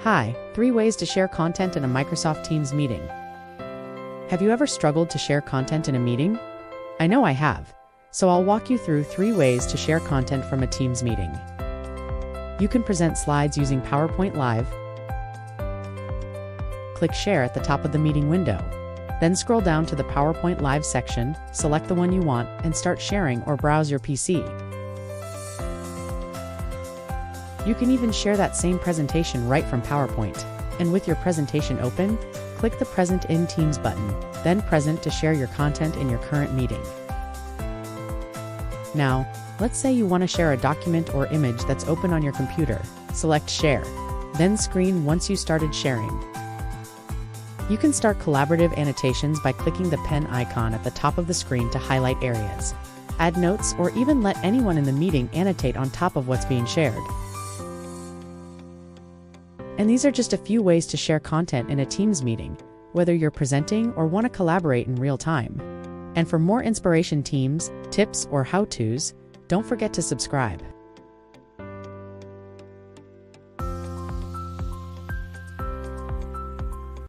Hi, 3 ways to share content in a Microsoft Teams meeting. Have you ever struggled to share content in a meeting? I know I have, so I'll walk you through 3 ways to share content from a Teams meeting. You can present slides using PowerPoint Live. Click Share at the top of the meeting window. Then scroll down to the PowerPoint Live section, select the one you want, and start sharing or browse your PC. You can even share that same presentation right from PowerPoint. And with your presentation open, click the Present in Teams button, then Present to share your content in your current meeting. Now, let's say you want to share a document or image that's open on your computer. Select Share, then Screen once you started sharing. You can start collaborative annotations by clicking the pen icon at the top of the screen to highlight areas, add notes, or even let anyone in the meeting annotate on top of what's being shared. And these are just a few ways to share content in a Teams meeting, whether you're presenting or want to collaborate in real time. And for more inspiration, Teams, tips, or how-tos, don't forget to subscribe.